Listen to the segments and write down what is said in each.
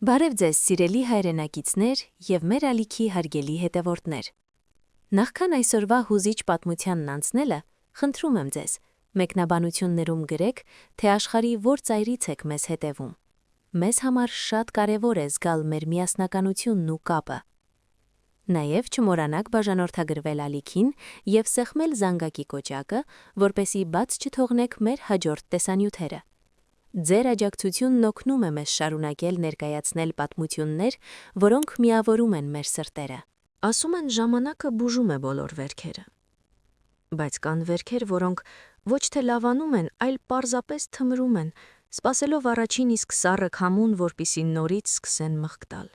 Բարև ձեզ, սիրելի հայրենակիցներ և մեր ալիքի հարգելի հետևորդներ։ Նախքան այսօրվա հուզիչ պատմությանն անցնելը, խնդրում եմ ձեզ, մեկնաբանություններում գրեք, թե աշխարհի որ ծայրից եք մեզ հետևում։ Մեզ համար շատ կարևոր է զգալ մեր միասնականությունն ու կապը։ Նաև չմոռանաք բաժանորդագրվել ալիքին և սեղմել զանգակի կոճակը, որպեսզի բաց չթողնեք մեր հաջորդ տեսանյութերը։ Ձեր աջակցությունն օգնում է մեզ շարունակել ներկայացնել պատմություններ, որոնք միավորում են մեր սրտերը։ Ասում են ժամանակը բուժում է բոլոր վերքերը։ Բայց կան վերքեր, որոնք ոչ թե լավանում են, այլ պարզապես թմրում են, սպասելով առաջին իսկ սառը քամուն, որպեսզի նորից սկսեն մղկտալ։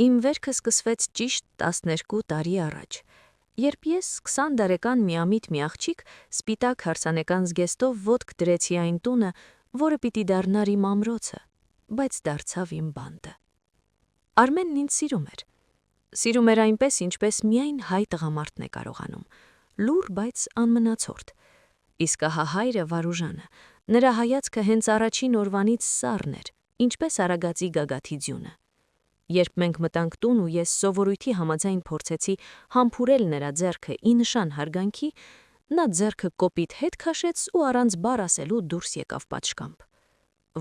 Իմ վերքը սկսվեց ճիշտ 12 տարի առաջ, երբ ես 20 տարեկան միամիտ մի աղջիկ սպիտակ հարսանեկան զգեստով ոտք դրեցի այն տունը, որը պիտի դառնար իմ ամրոցը, բայց դարձավ իմ բանտը։ Արմենն ինձ սիրում էր։ Սիրում էր այնպես, ինչպես միայն հայ տղամարդն է կարողանում, լուռ, բայց անմնացորդ։ Իսկ ահա հայրը Վարուժանը, նրա հայացքը հենց առաջին օրվանից սառն էր, ինչպես արագածի գագաթի ձյունը։ Երբ մենք մտանք տուն ու ես սովորույթի համաձայն փորձեցի համբուրել նրա ձեռքը ի նշան հարգանքի, նա ձեռքը կոպիտ հետ քաշեց ու առանց բառ ասելու դուրս եկավ պատշգամբ։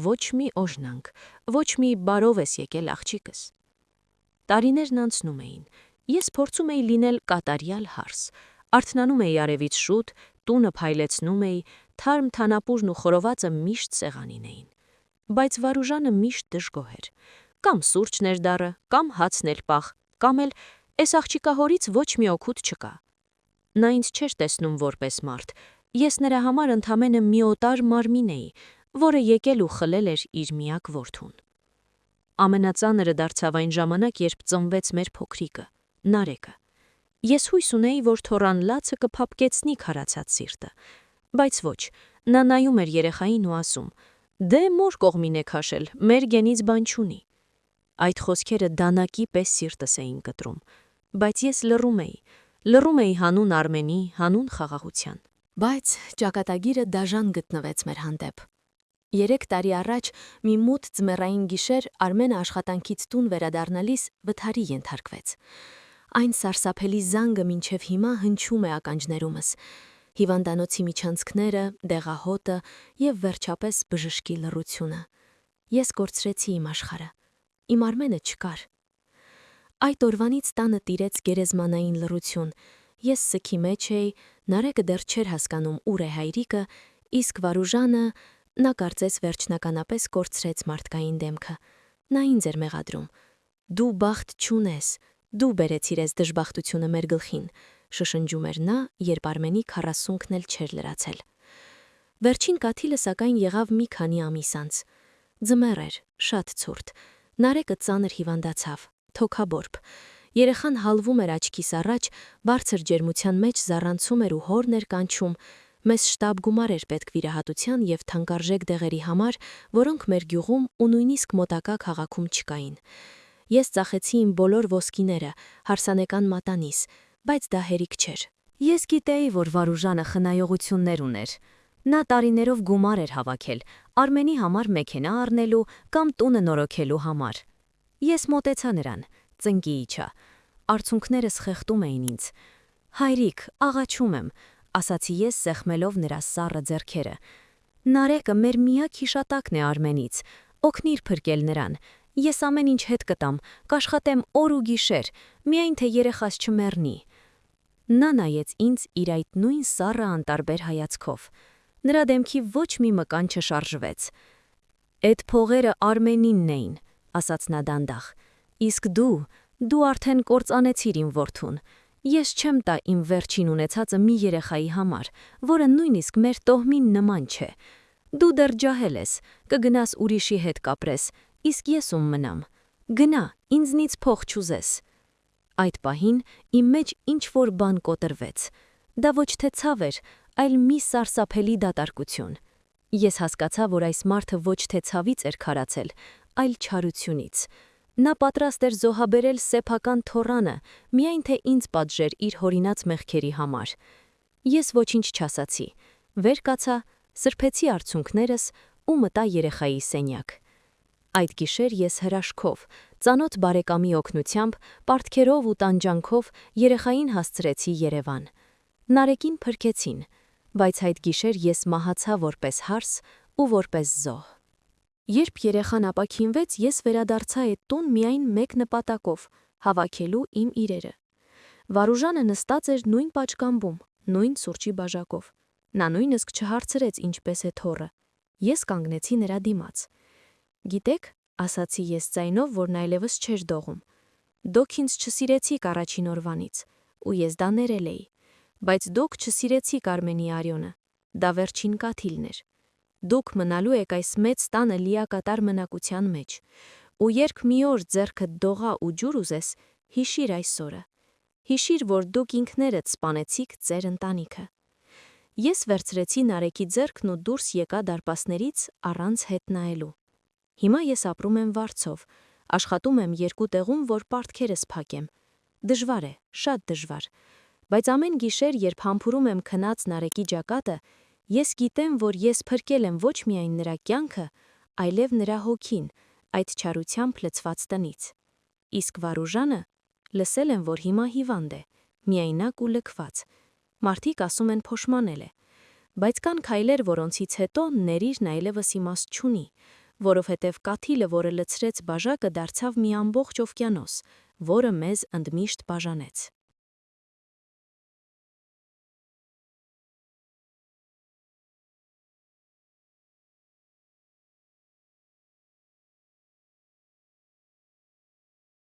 Ոչ մի օժնանք, ոչ մի բարով ես եկել աղջիկս։ Տարիներն անցնում էին, ես փորձում էի լինել կատարյալ հարս, արթնանում էի արևից շուտ, տունը փայլեցնում էի, թարմ թանապուրն ու խորովածը միշտ սեղանին էին։ Բայց Վարուժանը միշտ դժգոհ էր։ Կամ սուրճն էր դառը, կամ հացն էլ պաղ, կամ էլ «Էս աղջիկա հորից ոչ մի օգուտ չկա»։ Նա ինձ չէր տեսնում որպես մարդ, ես նրա համար ընդամենը մի օտար մարմին էի, որը եկել ու խլել էր իր միակ որդուն։ Ամենածանրը դարձավ այն ժամանակ, երբ ծնվեց մեր փոքրիկը, Նարեկը։ Ես հույս ունեի, որ թոռան լացը կփափկեցնի քարացած սիրտը, բայց ոչ, նա նայում էր երեխային ու ասում. «Դե մոր կողմին է քաշել, մեր գենից բան չունի»։ Այդ խոսքերը դանակի պես սիրտս էին կտրում, բայց ես լռում էի հանուն Արմենի, հանուն խաղաղության։ Բայց ճակատագիրը դաժան գտնվեց մեր հանդեպ։ 3 տարի առաջ մի մութ ձմեռային գիշեր Արմենը աշխատանքից տուն վերադառնալիս վթարի ենթարկվեց։ Այն սարսափելի զանգը մինչև հիմա հնչում է ականջներումս։ Հիվանդանոցի միջանցքները, դեղահոտը և վերջապես բժշկի լռությունը։ Ես կորցրեցի իմ աշխարհը։ Իմ Արմենը չկար։ Այդ օրվանից տանը տիրեց գերեզմանային լռություն։ Ես սգի մեջ էի, Նարեկը դեռ չէր հասկանում ուր է հայրիկը, իսկ Վարուժանը, նա կարծես վերջնականապես կորցրեց մարդկային դեմքը։ Նա ինձ էր մեղադրում. «Դու բախտ չունես, դու բերեցիր ես դժբախտությունը մեր գլխին», շշնջում էր նա, երբ Արմենի 40-ն էլ չէր լրացել։ Վերջին կաթիլը սակայն եղավ մի քանի ամիս անց։ Ձմեռ էր, շատ ցուրտ։ Նարեկը ծանր հիվանդացավ, թոքաբորբ։ Երեխան հալվում էր աչքիս առաջ, բարձր ջերմության մեջ զառանցում էր ու հորն էր կանչում։ Մեզ շտապ գումար էր պետք վիրահատության և թանկարժեք դեղերի համար, որոնք մեր գյուղում ու նույնիսկ մոտակա քաղաքում չկային։ Ես ծախեցի իմ բոլոր ոսկիները, հարսանեկան մատանիս, բայց դա հերիք չէր։ Ես գիտեի, որ Վարուժանը խնայողություններ ուներ։ Նա տարիներով գումար էր հավաքել Արմենի համար մեքենա առնելու կամ տունը նորոգելու համար։ Ես մոտեցա նրան, ծնկի իջա։ Արցունքներս խեղդում էին ինձ։ «Հայրիկ, աղաչում եմ», ասացի ես սեղմելով նրա սառը ձեռքերը։ «Նարեկը մեր միակ հիշատակն է Արմենից, օգնիր փրկել նրան։ Ես ամեն ինչ հետ կտամ, կաշխատեմ օր ու գիշեր, միայն թե երեխաս չմեռնի»։ Նա նայեց ինձ իր այդ նույն սառը անտարբեր հայացքով։ Նրա դեմքի ոչ մի մկան չշարժվեց։ «Էդ փողերը Արմենինն էին», ասաց նա դանդաղ։ «Իսկ դու արդեն կործանեցիր իմ որդուն։ Ես չեմ տա իմ վերջին ունեցածը մի երեխայի համար, որը նույնիսկ մեր տոհմին նման չէ։ Դու դեռ ջահել ես, կգնաս ուրիշի հետ կապրես, իսկ ես ում մնամ։ Գնա, ինձնից փող չուզես»։ Այդ պահին իմ մեջ ինչ-որ բան կոտրվեց։ Դա ոչ թե ցավ էր, այլ մի սարսափելի դատարկություն։ Ես հասկացա, որ այս մարդը ոչ թե ցավից էր քարացել, այլ չարությունից։ Նա պատրաստ էր զոհաբերել սեփական թոռանը, միայն թե ինձ պատժեր իր հորինած մեղքերի համար։ Ես ոչինչ չասացի, վեր կացա, սրբեցի արցունքներս ու մտա երեխայի սենյակ։ Այդ գիշեր ես հրաշքով, ծանոթ բարեկամի օգնությամբ, պարտքերով ու տանջանքով երեխային հասցրեցի Երևան։ Նարեկին փրկեցին, բայց այդ գիշեր ես մահացա որպես հարս ու որպես զոհ։ Երբ երեխան ապաքինվեց, ես վերադարձա այդ տուն միայն մեկ նպատակով՝ հավաքելու իմ իրերը։ Վարուժանը նստած էր նույն պատշգամբում, նույն սուրճի բաժակով։ Նա նույնիսկ չհարցրեց ինչպես է թոռը։ Ես կանգնեցի նրա դիմաց։ Գիտեք, ասացի ես ձայնով, որն այլևս չէր դողում, դուք ինձ չսիրեցիք առաջին օրվանից, ու ես դա ներել էի, բայց դուք չսիրեցիք Արմենի Արյոնը, դա վերջին կաթիլն էր։ Դուք մնալու եք այս մեծ տանը լիակատար մնակության մեջ, ու երբ մի օր ձեռքդ դողա ու ջուր ուզես, հիշիր այս օրը։ Հիշիր, որ դուք ինքներդ սպանեցիք ձեր ընտանիքը։ Ես վերցրեցի Նարեկի ձեռքն ու դուրս եկա դարպասներից առանց հետ նայելու։ Հիմա ես ապրում եմ Վարձով, աշխատում եմ երկու տեղում, որ պարտքերս փակեմ։ Դժվար է, շատ դժվար, բայց ամեն գիշեր, երբ համբուրում եմ քնած Նարեկի ճակատը, ես գիտեմ, որ ես փրկել եմ ոչ միայն նրա կյանքը, այլև նրա հոգին, այդ չարությամբ լցված տնից։ Իսկ Վարուժանը, լսել եմ, որ հիմա հիվանդ է, միայնակ ու լքված։ Մարդիկ ասում են փոշմանել է, բայց կան քայլեր, որոնցից հետո ներիրն այլևս իմաստ չունի, որովհետև կաթիլը, որը լցրեց բաժակը, դարձավ մի ամբողջ օվկիանոս, որը մեզ ընդմիշտ բաժանեց։